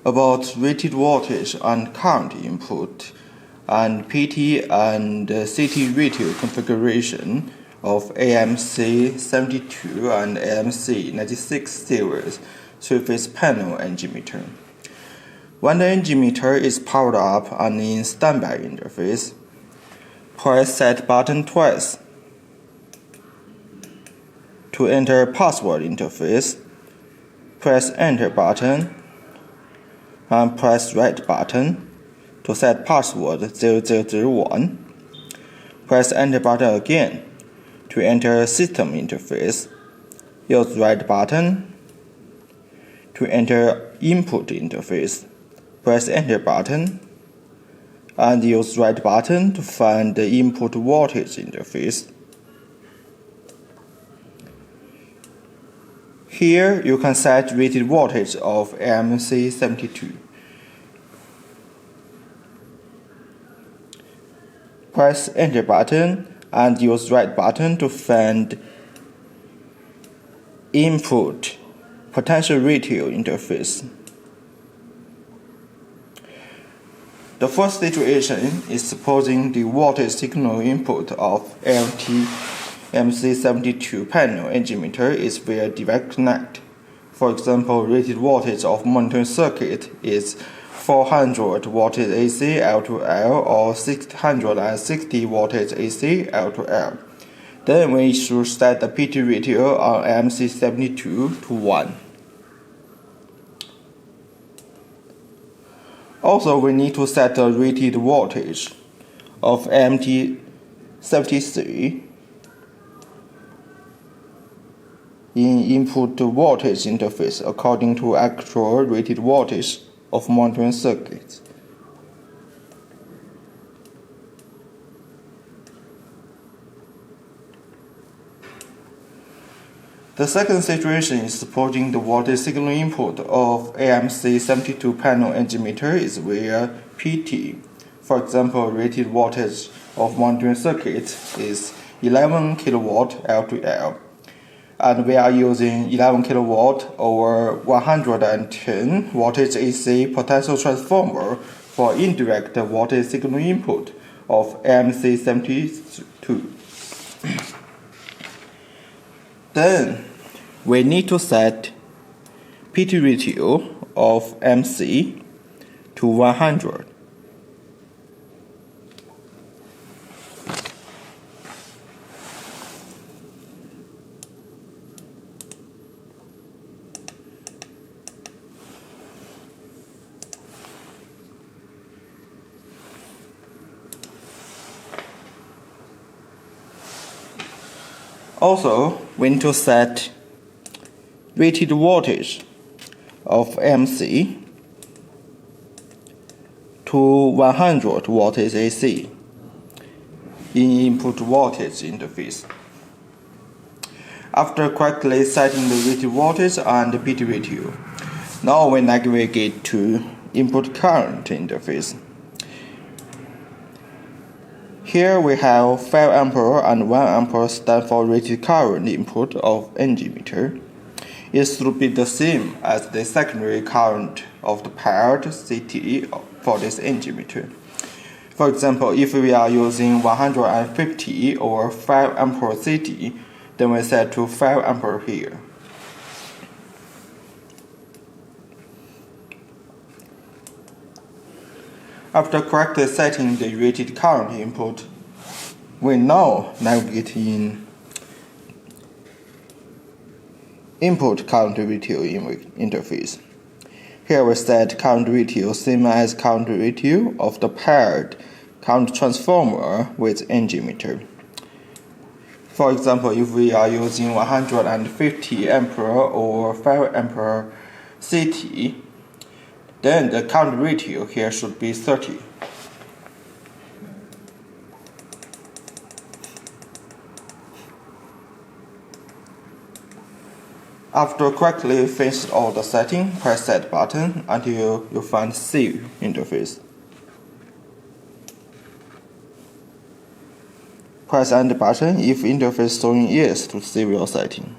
about rated voltage and current input and PT and CT ratio configuration of AMC 72 and AMC 96 series 3-phase panel NG meter. When the NG meter is powered up and in standby interface, press set button twice. To enter password interface, press enter button and press right button to set password 0001. Press enter button again to enter system interface. Use right button to enter input interface. Press enter button and use right button to find the input voltage interface. Here you can set rated voltage of AMC 72. Press enter button and use right button to find input potential ratio interface. The first situation is supposing the voltage signal input of AMC72 panel NG meter is via direct connect. For example, rated voltage of monitoring circuit is 400 voltage AC L to L or 660 voltage AC L to L. Then we should set the PT ratio on AMC72 to 1. Also, we need to set the rated voltage of AMT73 in input voltage interface according to actual rated voltage of monitoring circuits. The second situation is supporting the voltage signal input of AMC72 panel NG meter is via PT. For example, rated voltage of monitoring circuit is 11 kW L to L. And we are using 11 kW over 110 voltage AC potential transformer for indirect voltage signal input of AMC72. Then we need to set PT ratio of MC to 100. Also, we need to set rated voltage of MC to 100 voltage AC in input voltage interface. After correctly setting the rated voltage and the PT ratio, now we navigate to input current interface. Here we have 5 ampere and 1 ampere stand for rated current input of NG meter. It should be the same as the secondary current of the paired CT for this NG meter. For example, if we are using 150 or 5 ampere CT, then we set to 5 ampere here. After correctly setting the rated current input, we now navigate in input current ratio interface. Here we set current ratio same as current ratio of the paired current transformer with NG meter. For example, if we are using 150 ampere or 5 ampere CT, then the current ratio here should be 30. After correctly finish all the setting, press set button until you find Save interface. Press End button if interface showing yes to save your setting.